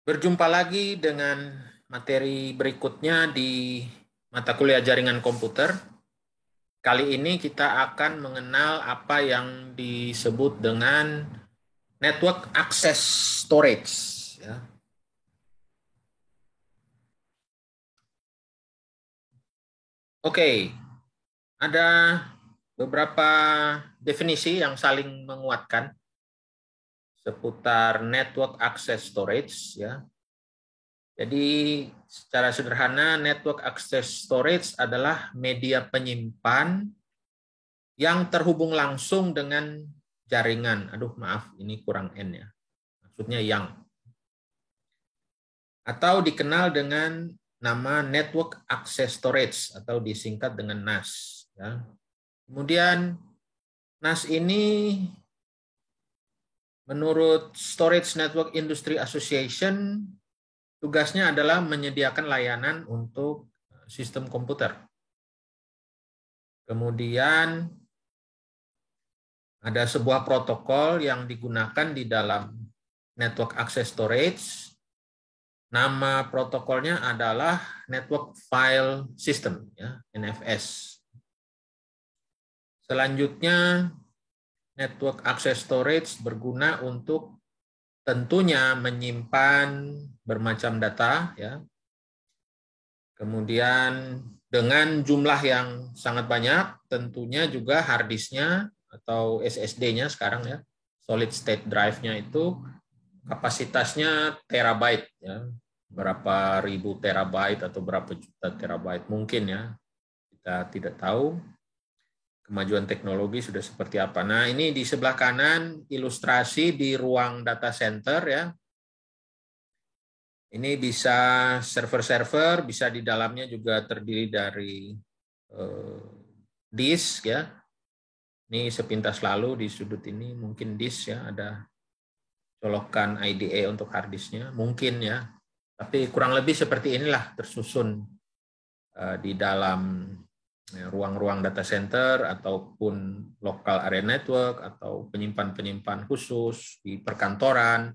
Berjumpa lagi dengan materi berikutnya di mata kuliah jaringan komputer. Kali ini kita akan mengenal apa yang disebut dengan network access storage. Ya. Oke, ada beberapa definisi yang saling menguatkan seputar network access storage. Ya. Jadi secara sederhana network access storage adalah media penyimpan yang terhubung langsung dengan jaringan. Aduh, maaf, ini kurang N ya. Maksudnya yang. Atau dikenal dengan nama Network Access Storage atau disingkat dengan NAS. Ya. Kemudian NAS ini menurut Storage Network Industry Association tugasnya adalah menyediakan layanan untuk sistem komputer. Kemudian ada sebuah protokol yang digunakan di dalam network access storage. Nama protokolnya adalah Network File System, ya, NFS. Selanjutnya, network access storage berguna untuk tentunya menyimpan bermacam data, ya. Kemudian dengan jumlah yang sangat banyak, tentunya juga hard disk-nya atau SSD-nya sekarang ya, solid state drive-nya itu kapasitasnya terabyte ya, berapa ribu terabyte atau berapa juta terabyte mungkin ya, kita tidak tahu kemajuan teknologi sudah seperti apa. Nah, ini di sebelah kanan ilustrasi di ruang data center ya. Ini bisa server-server, bisa di dalamnya juga terdiri dari disk ya. Ini sepintas lalu di sudut ini mungkin disk ya, ada colokan IDE untuk hard disknya, mungkin ya. Tapi kurang lebih seperti inilah tersusun di dalam ruang-ruang data center ataupun local area network atau penyimpan-penyimpan khusus di perkantoran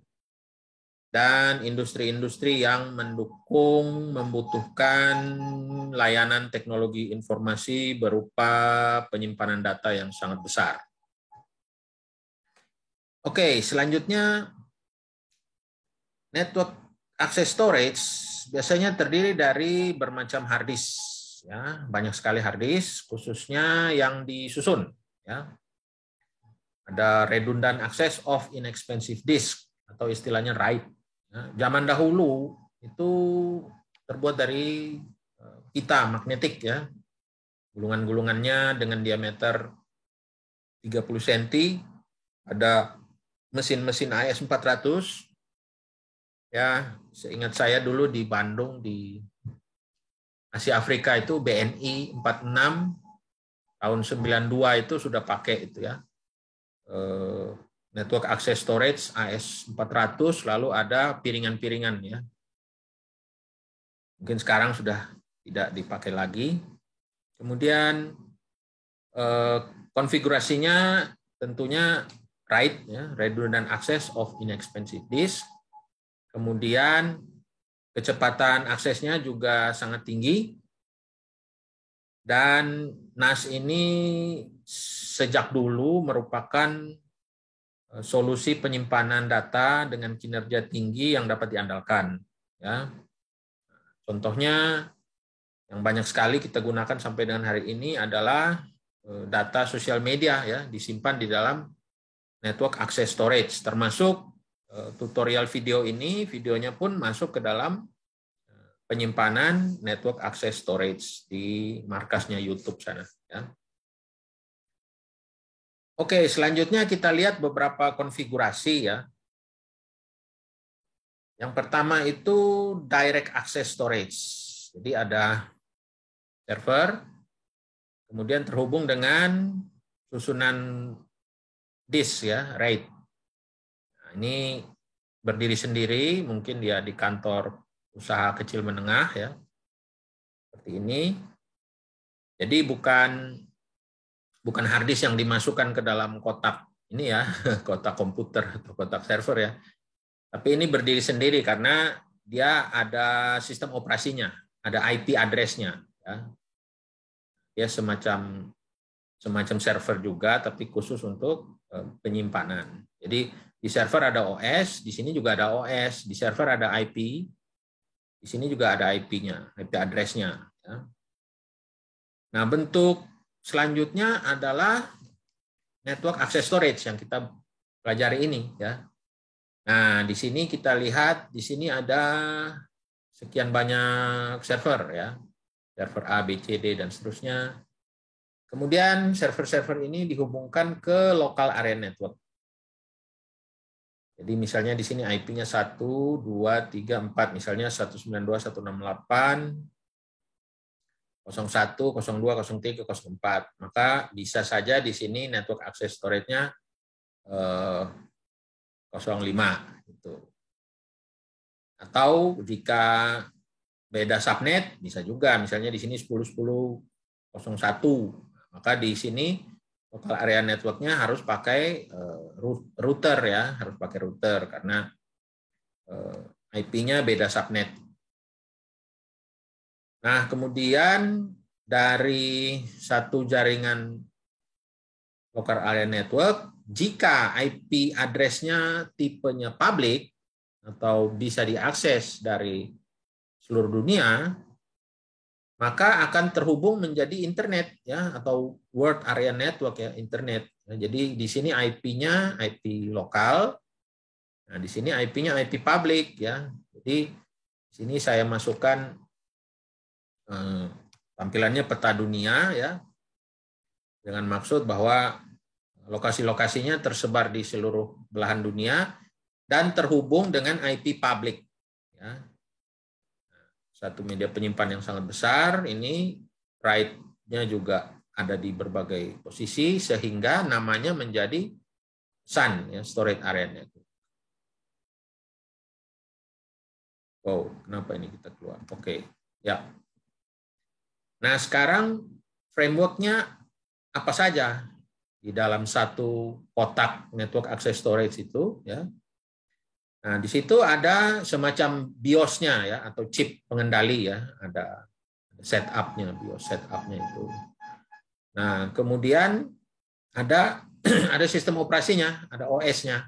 dan industri-industri yang mendukung membutuhkan layanan teknologi informasi berupa penyimpanan data yang sangat besar. Oke, selanjutnya network access storage biasanya terdiri dari bermacam hard disk, ya, banyak sekali hard disk, khususnya yang disusun, ya. Ada redundant access of inexpensive disk atau istilahnya RAID. Ya, zaman dahulu itu terbuat dari pita magnetik, ya, gulungan-gulungannya dengan diameter 30 cm, ada mesin-mesin AS 400. Ya, seingat saya dulu di Bandung di Asia Afrika itu BNI 46 tahun 92 itu sudah pakai itu ya. Network Access Storage AS 400, lalu ada piringan-piringan ya. Mungkin sekarang sudah tidak dipakai lagi. Kemudian konfigurasinya tentunya RAID ya, Redundant Access of Inexpensive Disk. Kemudian kecepatan aksesnya juga sangat tinggi. Dan NAS ini sejak dulu merupakan solusi penyimpanan data dengan kinerja tinggi yang dapat diandalkan. Ya. Contohnya yang banyak sekali kita gunakan sampai dengan hari ini adalah data sosial media ya, disimpan di dalam network access storage, termasuk tutorial video ini, videonya pun masuk ke dalam penyimpanan network access storage di markasnya YouTube sana. Ya. Oke, selanjutnya kita lihat beberapa konfigurasi ya. Yang pertama itu direct access storage. Jadi ada server, kemudian terhubung dengan susunan disk ya, RAID. Nah, ini berdiri sendiri, mungkin dia di kantor usaha kecil menengah ya. Seperti ini. Jadi bukan hard disk yang dimasukkan ke dalam kotak ini ya, kotak komputer atau kotak server ya. Tapi ini berdiri sendiri karena dia ada sistem operasinya, ada IP address-nya. Ya. Dia semacam server juga, tapi khusus untuk penyimpanan. Jadi di server ada OS, di sini juga ada OS, di server ada IP, di sini juga ada IP-nya, IP address-nya. Ya. Nah, bentuk selanjutnya adalah network access storage yang kita pelajari ini. Ya. Nah, di sini kita lihat, di sini ada sekian banyak server, ya, server A, B, C, D, dan seterusnya. Kemudian server-server ini dihubungkan ke local area network. Jadi misalnya di sini IP-nya 1, 2, 3, 4, misalnya 192.168, 01, 02, 03, 04. Maka bisa saja di sini network access storage-nya 05. Gitu. Atau jika beda subnet, bisa juga. Misalnya di sini 10.10.01. Maka di sini local area network-nya harus pakai router, ya, harus pakai router karena IP-nya beda subnet. Nah, kemudian dari satu jaringan local area network, jika IP address-nya tipenya public atau bisa diakses dari seluruh dunia, maka akan terhubung menjadi internet, ya, atau World Area Network, ya, internet. Nah, jadi di sini IP-nya IP lokal. Nah, di sini IP-nya IP public, ya. Jadi di sini saya masukkan tampilannya peta dunia, ya. Dengan maksud bahwa lokasi-lokasinya tersebar di seluruh belahan dunia dan terhubung dengan IP public, ya. Satu media penyimpan yang sangat besar, ini write-nya juga ada di berbagai posisi sehingga namanya menjadi SAN, ya, storage area network. Oh, kenapa ini kita keluar? Oke, ya. Nah, sekarang framework-nya apa saja di dalam satu kotak network access storage itu, ya. Nah, di situ ada semacam BIOS-nya, ya, atau chip pengendali, ya, ada setup-nya, BIOS setup-nya itu. Nah, kemudian ada ada sistem operasinya, ada OS-nya.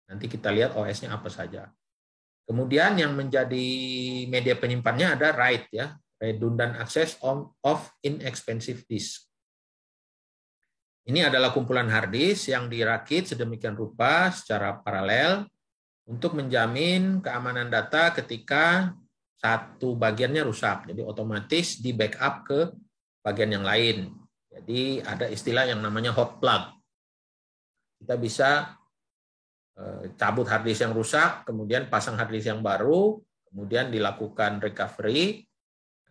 Nanti kita lihat OS-nya apa saja. Kemudian yang menjadi media penyimpannya ada RAID, ya, redundant access of inexpensive disk. Ini adalah kumpulan hard disk yang dirakit sedemikian rupa secara paralel untuk menjamin keamanan data ketika satu bagiannya rusak. Jadi otomatis di backup ke bagian yang lain. Jadi ada istilah yang namanya hot plug. Kita bisa cabut hard disk yang rusak, kemudian pasang hard disk yang baru, kemudian dilakukan recovery.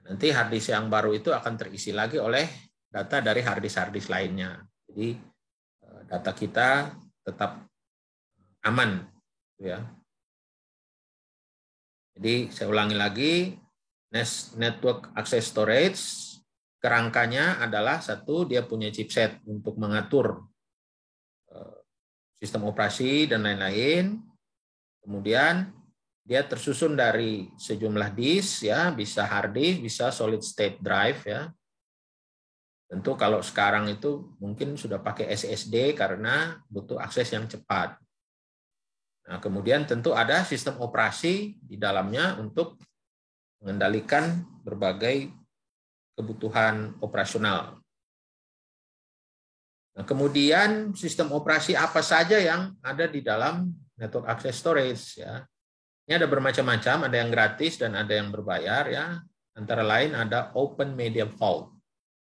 Nanti hard disk yang baru itu akan terisi lagi oleh data dari hard disk lainnya. Jadi data kita tetap aman, ya. Jadi saya ulangi lagi, network access storage kerangkanya adalah satu, dia punya chipset untuk mengatur sistem operasi dan lain-lain. Kemudian dia tersusun dari sejumlah disk, ya, bisa hard disk, bisa solid state drive, ya. Tentu kalau sekarang itu mungkin sudah pakai SSD karena butuh akses yang cepat. Nah, kemudian tentu ada sistem operasi di dalamnya untuk mengendalikan berbagai kebutuhan operasional. Nah, kemudian sistem operasi apa saja yang ada di dalam network access storage, ya. Ini ada bermacam-macam, ada yang gratis dan ada yang berbayar, ya. Antara lain ada Open Media Vault.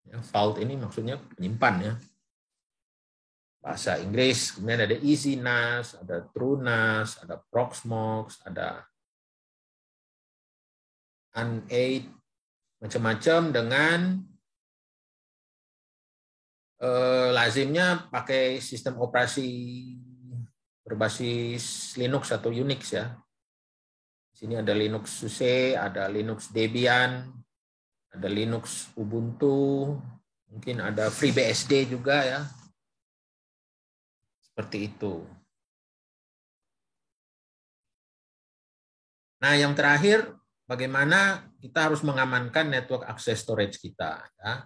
Ya, vault ini maksudnya penyimpan, ya. Bahasa Inggris, kemudian ada EasyNAS, ada TrueNAS, ada Proxmox, ada Unaid, macam-macam dengan lazimnya pakai sistem operasi berbasis Linux atau Unix, ya. Di sini ada Linux SUSE, ada Linux Debian, ada Linux Ubuntu, mungkin ada FreeBSD juga, ya. Seperti itu. Nah, yang terakhir, bagaimana kita harus mengamankan network access storage kita. Ya.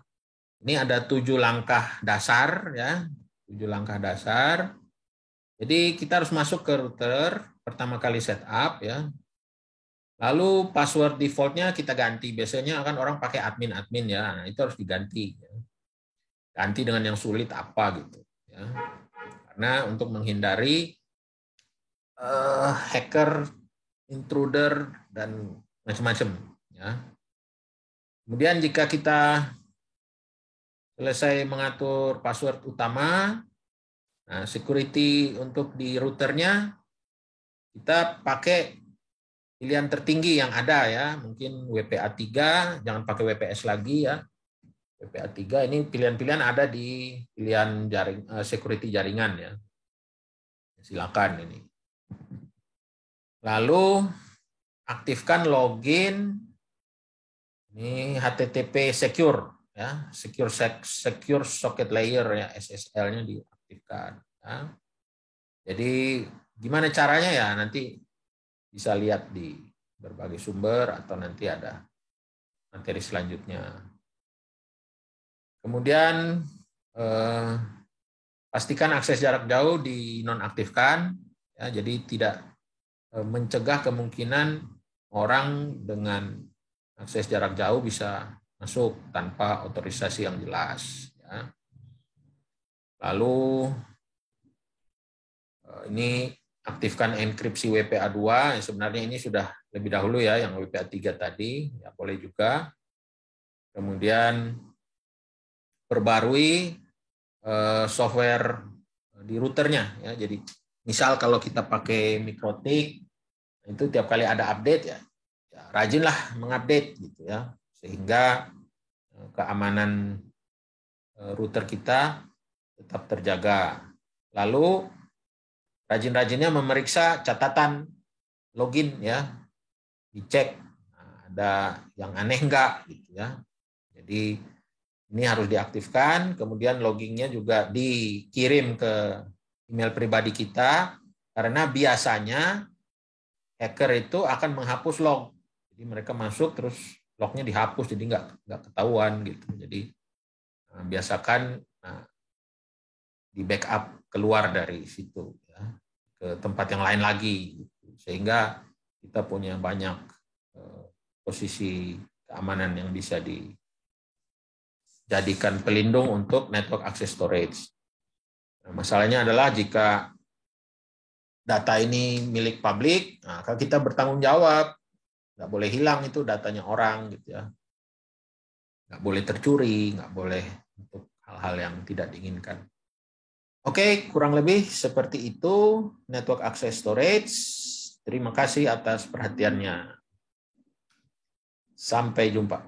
Ini ada 7 langkah dasar, ya, 7 langkah dasar. Jadi kita harus masuk ke router, pertama kali setup, ya. Lalu password defaultnya kita ganti. Biasanya kan orang pakai admin-admin, ya. Nah, itu harus diganti. Ya. Ganti dengan yang sulit apa gitu. Ya. Karena untuk menghindari hacker, intruder, dan macam-macam. Ya. Kemudian jika kita selesai mengatur password utama, nah, security untuk di routernya kita pakai pilihan tertinggi yang ada, ya, mungkin WPA3, jangan pakai WPS lagi, ya. WPA3 ini pilihan-pilihan ada di pilihan security jaringan, ya. Silakan ini. Lalu aktifkan login ini HTTP secure, ya, secure socket layer, ya, SSL-nya diaktifkan. Ya. Jadi gimana caranya, ya, nanti bisa lihat di berbagai sumber atau nanti ada materi selanjutnya. Kemudian pastikan akses jarak jauh dinonaktifkan, ya, jadi tidak mencegah kemungkinan orang dengan akses jarak jauh bisa masuk tanpa otorisasi yang jelas. Ya. Lalu ini aktifkan enkripsi WPA2, yang sebenarnya ini sudah lebih dahulu, ya, yang WPA3 tadi, ya, boleh juga. Kemudian perbarui software di routernya, ya. Jadi misal kalau kita pakai MikroTik, itu tiap kali ada update, ya rajinlah mengupdate gitu, ya, sehingga keamanan router kita tetap terjaga. Lalu rajin-rajinnya memeriksa catatan login, ya, dicek ada yang aneh enggak gitu, ya. Jadi ini harus diaktifkan, kemudian loggingnya juga dikirim ke email pribadi kita, karena biasanya hacker itu akan menghapus log. Jadi mereka masuk terus lognya dihapus, jadi nggak ketahuan gitu. Jadi biasakan di backup keluar dari situ, ya, ke tempat yang lain lagi, gitu. Sehingga kita punya banyak posisi keamanan yang bisa dijadikan pelindung untuk network access storage. Nah, masalahnya adalah jika data ini milik publik, nah, kita bertanggung jawab, nggak boleh hilang itu datanya orang, gitu, ya, nggak boleh tercuri, nggak boleh untuk hal-hal yang tidak diinginkan. Oke, kurang lebih seperti itu network access storage. Terima kasih atas perhatiannya. Sampai jumpa.